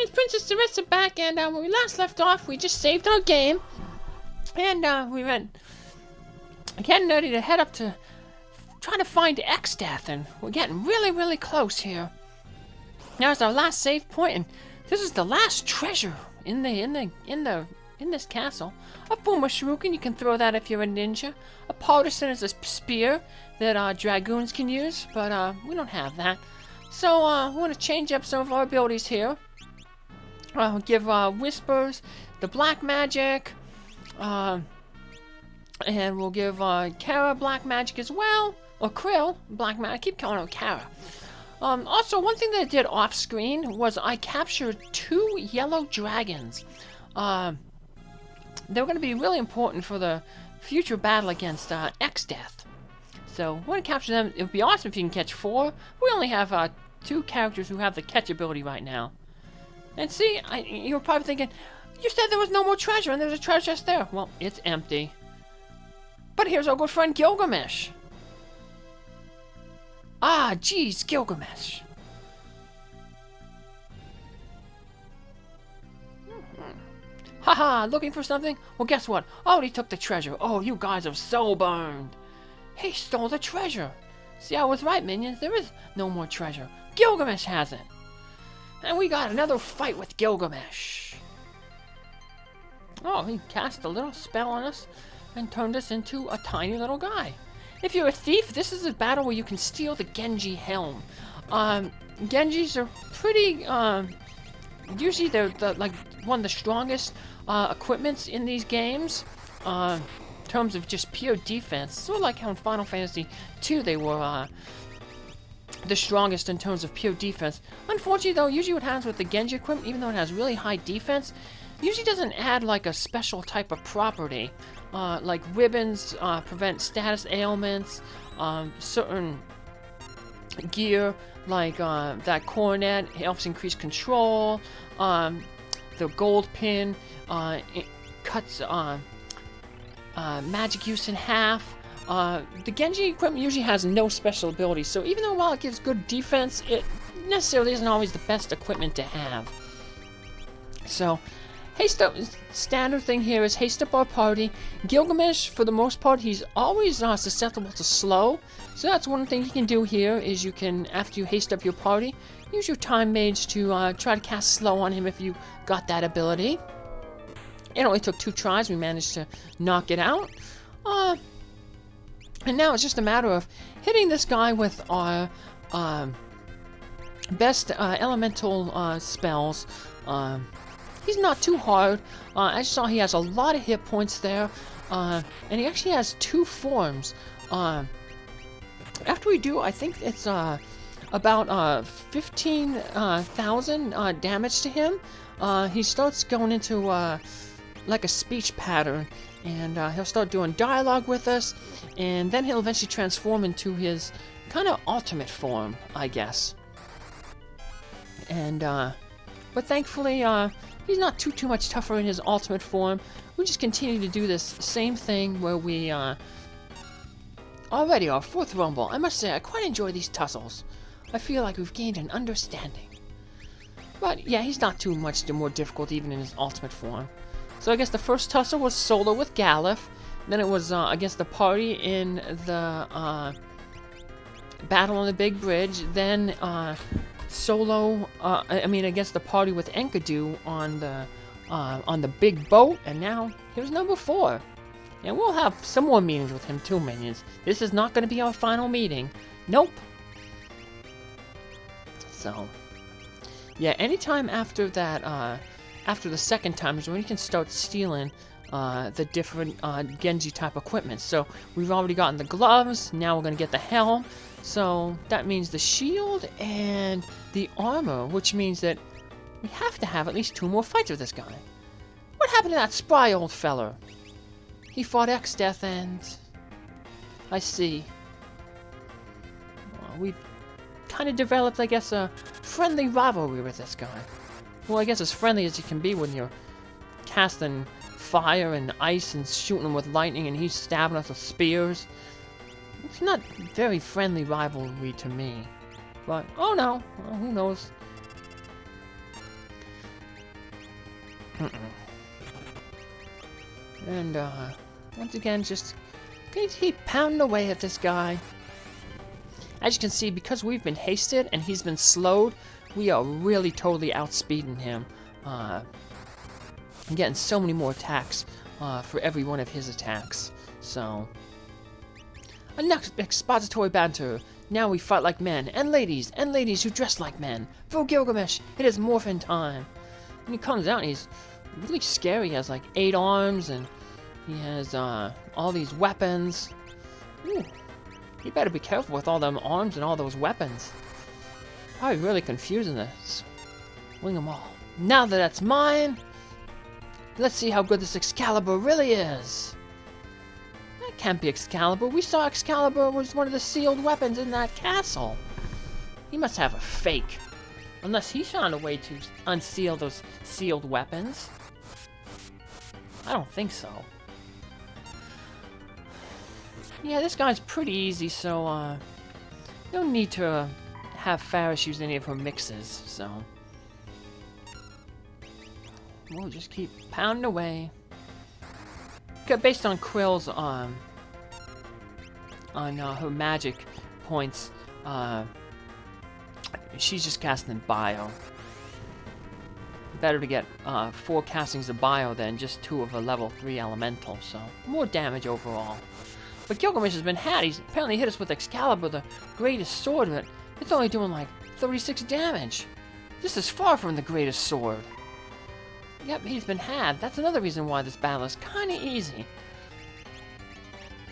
it's Princess Sarissa back, and when we last left off, we just saved our game, and we went getting ready to head up to try to find Exdeath, and we're getting really, really close here. Now it's our last save point, and this is the last treasure in this castle. A Fuma shuriken, you can throw that if you're a ninja. A Partisan is a spear that dragoons can use, but we don't have that. So we want to change up some of our abilities here. We'll give Whispers the black magic, and we'll give Kara black magic as well, or Krill black magic. I keep calling her Kara. Also, one thing that I did off screen was I captured 2 yellow dragons. They're going to be really important for the future battle against Exdeath. So, I want to capture them. It would be awesome if you can catch 4. We only have 2 characters who have the catch ability right now. And see, you're probably thinking, you said there was no more treasure, and there's a treasure chest there. Well, it's empty. But here's our good friend Gilgamesh. Ah, geez, Gilgamesh. Haha, looking for something? Well, guess what? Oh, he took the treasure. Oh, you guys are so burned. He stole the treasure. See, I was right, minions. There is no more treasure. Gilgamesh has it. And we got another fight with Gilgamesh. Oh, he cast a little spell on us and turned us into a tiny little guy. If you're a thief, this is a battle where you can steal the Genji helm. Genjis are pretty, usually they're like one of the strongest equipments in these games. In terms of just pure defense. Sort of like how in Final Fantasy II they were the strongest in terms of pure defense. Unfortunately though, usually what happens with the Genji equipment, even though it has really high defense, usually doesn't add like a special type of property. Like ribbons prevent status ailments, certain gear like that coronet helps increase control, the gold pin it cuts magic use in half. The Genji equipment usually has no special abilities, so even though while it gives good defense, it necessarily isn't always the best equipment to have. So, haste up, standard thing here is haste up our party. Gilgamesh, for the most part, he's always susceptible to slow, so that's one thing you can do here, is you can, after you haste up your party, use your time mage to try to cast slow on him if you got that ability. It only took 2 tries, we managed to knock it out. And now it's just a matter of hitting this guy with our best elemental spells. He's not too hard. I saw he has a lot of hit points there. And he actually has 2 forms. After we do, I think it's about 15,000 damage to him. He starts going into like a speech pattern, and he'll start doing dialogue with us, and then he'll eventually transform into his kind of ultimate form, I guess. And but thankfully he's not too much tougher in his ultimate form. We just continue to do this same thing where we already our 4th rumble. I must say I quite enjoy these tussles. I feel like we've gained an understanding. But yeah, he's not too much more difficult even in his ultimate form. So I guess the first tussle was solo with Galef. Then it was against the party in the battle on the big bridge. Then solo, against the party with Enkidu on the big boat. And now here's number 4. And we'll have some more meetings with him too, minions. This is not going to be our final meeting. Nope. So, yeah, anytime after that, after the second time is when you can start stealing the different Genji type equipment. So we've already gotten the gloves, now we're going to get the helm. So that means the shield and the armor, which means that we have to have at least 2 more fights with this guy. What happened to that spry old feller? He fought Exdeath and... I see. Well, we've kind of developed, I guess, a friendly rivalry with this guy. Well, I guess as friendly as you can be when you're casting fire and ice and shooting him with lightning and he's stabbing us with spears. It's not very friendly rivalry to me. But, oh no, well, who knows. And, once again, just keep pounding away at this guy. As you can see, because we've been hasted and he's been slowed, we are really totally outspeeding him. Getting so many more attacks for every one of his attacks. So, enough expository banter. Now we fight like men, and ladies who dress like men. For Gilgamesh, it is morphin time. And he comes out and he's really scary. He has like 8 arms and he has all these weapons. Ooh, you better be careful with all them arms and all those weapons. Probably really confusing this. Wing them all. Now that that's mine, let's see how good this Excalibur really is. That can't be Excalibur. We saw Excalibur was one of the sealed weapons in that castle. He must have a fake. Unless he found a way to unseal those sealed weapons. I don't think so. Yeah, this guy's pretty easy, so no need to have Faris use any of her mixes, so we'll just keep pounding away. Okay, based on Krill's on her magic points, she's just casting Bio. Better to get 4 castings of Bio than just 2 of a level 3 elemental, so more damage overall. But Gilgamesh has been had. He's apparently hit us with Excalibur, the greatest sword, but it's only doing like 36 damage. This is far from the greatest sword. Yep, he's been had. That's another reason why this battle is kind of easy.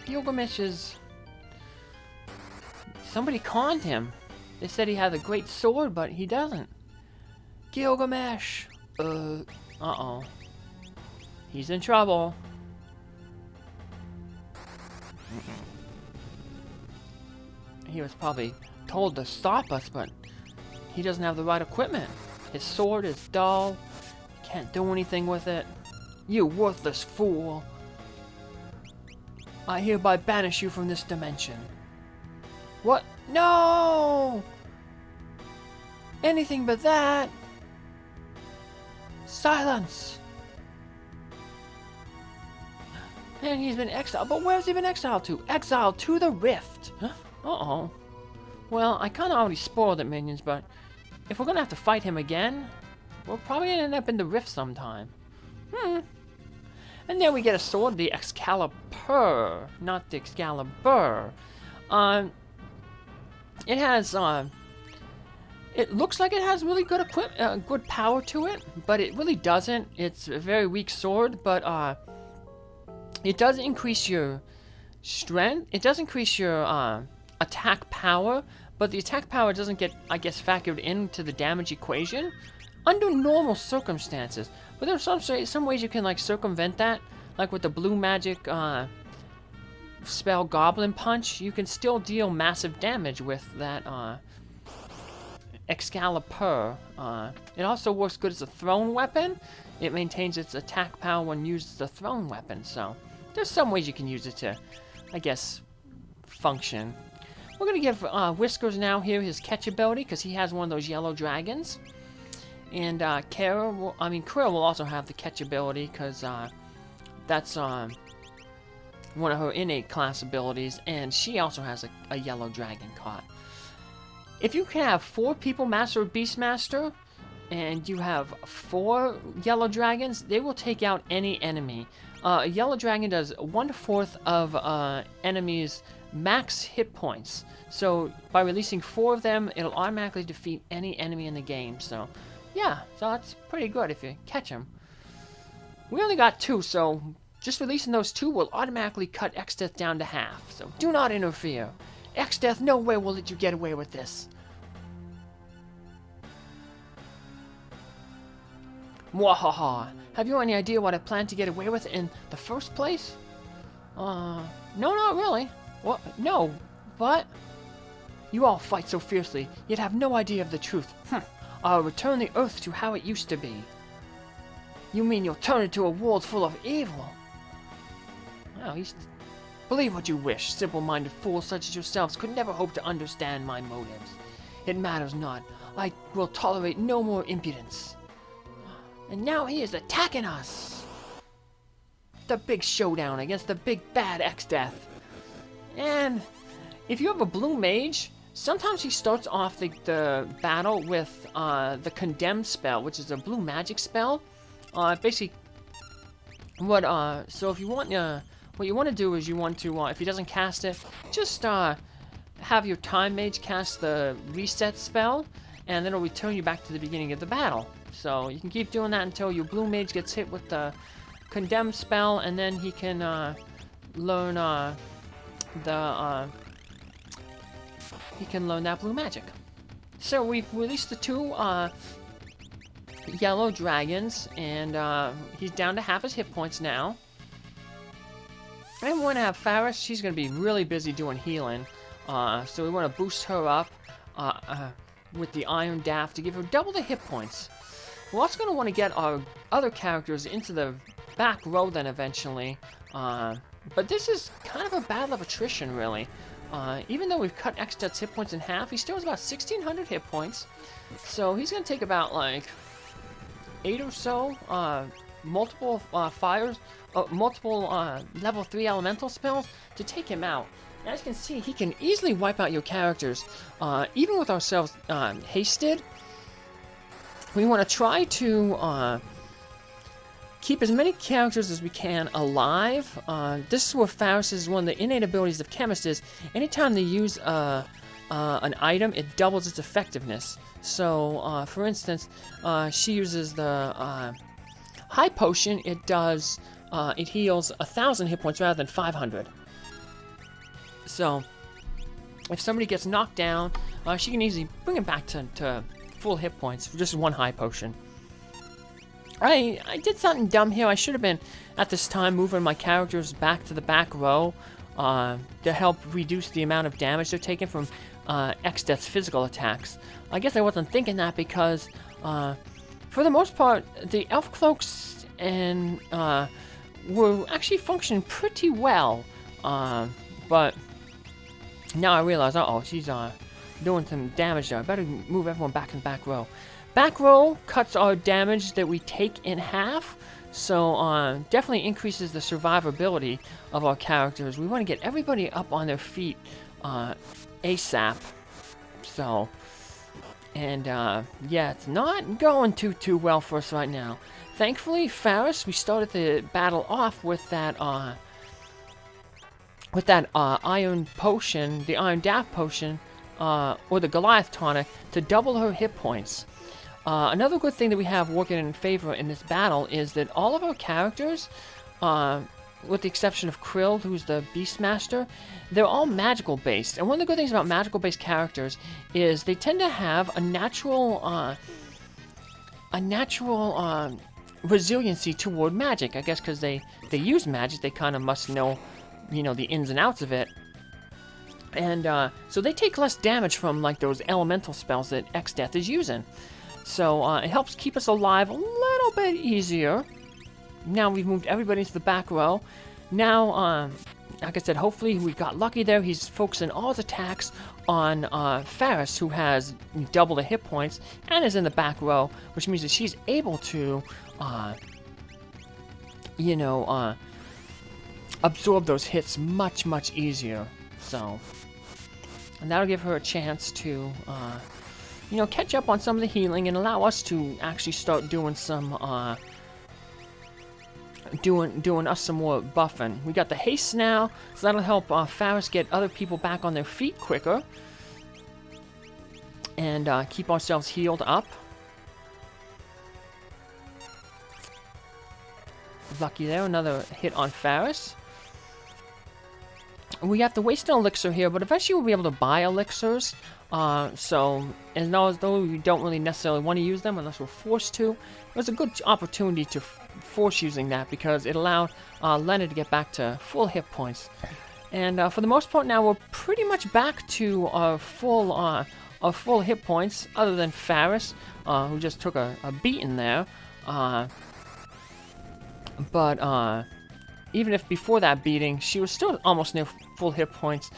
Gilgamesh is... Somebody conned him. They said he had a great sword, but he doesn't. Gilgamesh! Uh-oh. He's in trouble. He was probably told to stop us, but he doesn't have the right equipment. His sword is dull. He can't do anything with it. You worthless fool. I hereby banish you from this dimension. What? No! Anything but that. Silence! And he's been exiled. But where's he been exiled to? Exiled to the Rift. Huh? Uh-oh. Well, I kind of already spoiled it, minions, but if we're going to have to fight him again, we're probably going to end up in the Rift sometime. And then we get a sword, the Excalibur, not the Excalibur. It has, it looks like it has really good good power to it, but it really doesn't. It's a very weak sword, but it does increase your strength. It does increase your attack power, but the attack power doesn't get, I guess, factored into the damage equation under normal circumstances. But there's some ways you can like circumvent that, like with the blue magic spell Goblin Punch. You can still deal massive damage with that Excalibur. It also works good as a thrown weapon. It maintains its attack power when used as a thrown weapon. So there's some ways you can use it to, I guess, function. We're gonna give Whiskers now here his catch ability because he has one of those yellow dragons. And Krill will also have the catch ability because that's one of her innate class abilities, and she also has a yellow dragon caught. If you can have 4 people master Beastmaster, and you have 4 yellow dragons, they will take out any enemy. A yellow dragon does 1/4 of enemies' max hit points. So by releasing 4 of them, it'll automatically defeat any enemy in the game. So yeah, so that's pretty good if you catch them. We only got 2, so just releasing those 2 will automatically cut Exdeath down to half. So do not interfere. Exdeath, no way will let you get away with this. Mwahaha. Have you any idea what I plan to get away with in the first place? No, not really. What? No. What? You all fight so fiercely, yet have no idea of the truth. I'll return the earth to how it used to be. You mean you'll turn it to a world full of evil? Well, believe what you wish. Simple-minded fools such as yourselves could never hope to understand my motives. It matters not. I will tolerate no more impudence. And now he is attacking us. The big showdown against the big bad Exdeath. And if you have a blue mage, sometimes he starts off the battle with the condemn spell, which is a blue magic spell. Basically, so if you want, what you want to do is you want to, if he doesn't cast it, just have your time mage cast the reset spell, and then it'll return you back to the beginning of the battle. So you can keep doing that until your blue mage gets hit with the condemn spell, and then he can learn that blue magic. So we've released the 2 yellow dragons, and he's down to half his hit points now. And we want to have Faris. She's going to be really busy doing healing, so we want to boost her up with the Iron Daft to give her double the hit points. We're also going to want to get our other characters into the back row then eventually, but this is kind of a battle of attrition, really. Even though we've cut Exdeath's hit points in half, he still has about 1,600 hit points, so he's going to take about like 8 or so multiple level 3 elemental spells to take him out. As you can see, he can easily wipe out your characters, even with ourselves hasted. We want to try to keep as many characters as we can alive. This is where Faris is one of the innate abilities of Chemist is, anytime they use an item, it doubles its effectiveness. So, for instance, she uses the High Potion, it heals 1,000 hit points rather than 500. So, if somebody gets knocked down, she can easily bring him back to full hit points for just 1 High Potion. I did something dumb here. I should have been, at this time, moving my characters back to the back row to help reduce the amount of damage they're taking from Exdeath's physical attacks. I guess I wasn't thinking that because, for the most part, the Elf Cloaks and were actually functioning pretty well. But now I realize, uh-oh, she's doing some damage there. I better move everyone back in the back row. Back row cuts our damage that we take in half, so definitely increases the survivability of our characters. We want to get everybody up on their feet ASAP. So, and yeah, it's not going too well for us right now. Thankfully, Faris, we started the battle off with that Iron Potion, the Iron Daft Potion, or the Goliath Tonic, to double her hit points. Another good thing that we have working in favor in this battle is that all of our characters, with the exception of Krill, who's the Beastmaster, they're all magical based. And one of the good things about magical based characters is they tend to have a natural resiliency toward magic. I guess because they use magic, they kind of must know, the ins and outs of it. And so they take less damage from like those elemental spells that Exdeath is using. So it helps keep us alive a little bit easier. Now we've moved everybody into the back row. Now, like I said, hopefully we got lucky there. He's focusing all his attacks on Faris, who has double the hit points and is in the back row, which means that she's able to, absorb those hits much easier. So, and that'll give her a chance to, catch up on some of the healing and allow us to actually start doing some, doing us some more buffing. We got the haste now, so that'll help Faris get other people back on their feet quicker and keep ourselves healed up. Lucky there, another hit on Faris. We have to waste an elixir here, but eventually we'll be able to buy elixirs. So, as though we don't really necessarily want to use them unless we're forced to, it was a good opportunity to force using that because it allowed Leonard to get back to full hit points. And for the most part now, we're pretty much back to our full hit points, other than Faris, who just took a beating there. But even if before that beating, she was still almost near full hit points,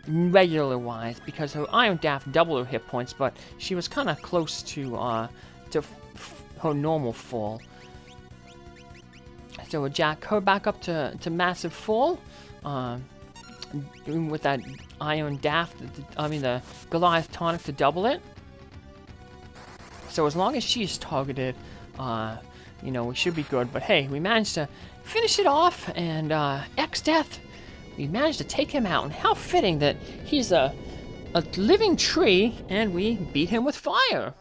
regular-wise, because her Iron Daft doubled her hit points, but she was kind of close to to her normal full. So we'll jack her back up to massive full. With that Iron Daft, the Goliath tonic to double it. So as long as she's targeted, we should be good. But hey, we managed to finish it off, and Exdeath, we managed to take him out. And how fitting that he's a living tree, and we beat him with fire.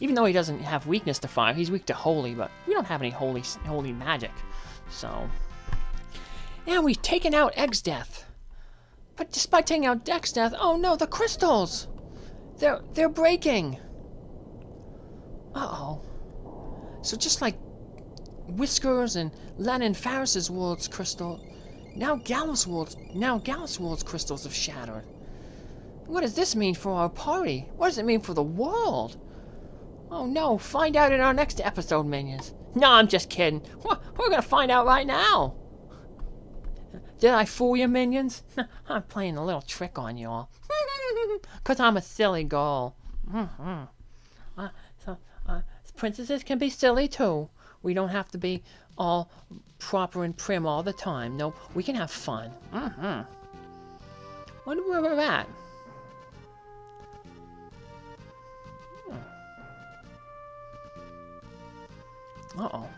Even though he doesn't have weakness to fire, he's weak to holy, but we don't have any holy magic. So, and we've taken out Exdeath. But despite taking out Exdeath, oh no, the crystals! They're breaking. Uh-oh. So just like Whiskers and Lennon Ferris's world's crystal, now Gallus' world's crystals have shattered. What does this mean for our party? What does it mean for the world? Oh no, find out in our next episode, minions. No, I'm just kidding. We're gonna find out right now. Did I fool you, minions? I'm playing a little trick on y'all. Because I'm a silly girl. Princesses can be silly too. We don't have to be all proper and prim all the time. No, we can have fun. Wonder where we're at. Uh-oh.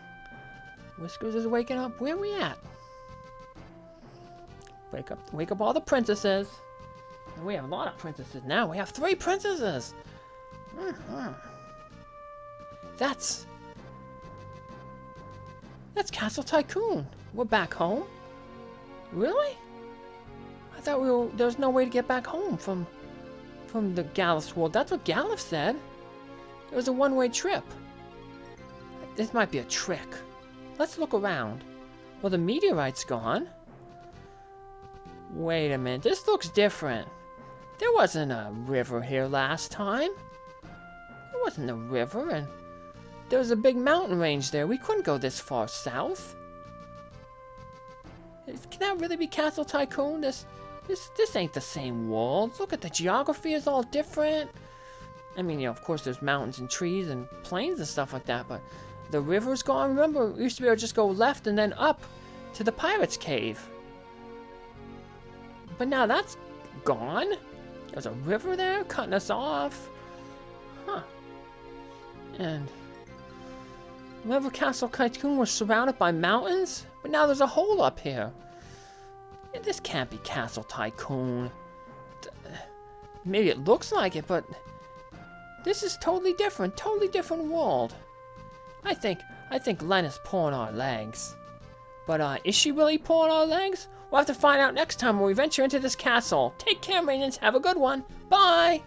Whiskers is waking up. Where are we at? Wake up all the princesses. And we have a lot of princesses now. We have 3 princesses. That's Castle Tycoon. We're back home. Really? I thought there was no way to get back home from the Gallus world. That's what Gallus said. It was a one-way trip. This might be a trick. Let's look around. Well, the meteorite's gone. Wait a minute. This looks different. There wasn't a river here last time. There wasn't a river, and there was a big mountain range there. We couldn't go this far south. Can that really be Castle Tycoon? This ain't the same world. Look at the geography is all different. I mean, of course there's mountains and trees and plains and stuff like that, but the river's gone. Remember, we used to be able to just go left and then up to the Pirate's Cave. But now that's gone. There's a river there cutting us off. Huh. And remember Castle Tycoon was surrounded by mountains? But now there's a hole up here. Yeah, this can't be Castle Tycoon. Maybe it looks like it, but this is totally different world. I think Len is pulling our legs. But is she really pulling our legs? We'll have to find out next time when we venture into this castle. Take care, minions. Have a good one. Bye!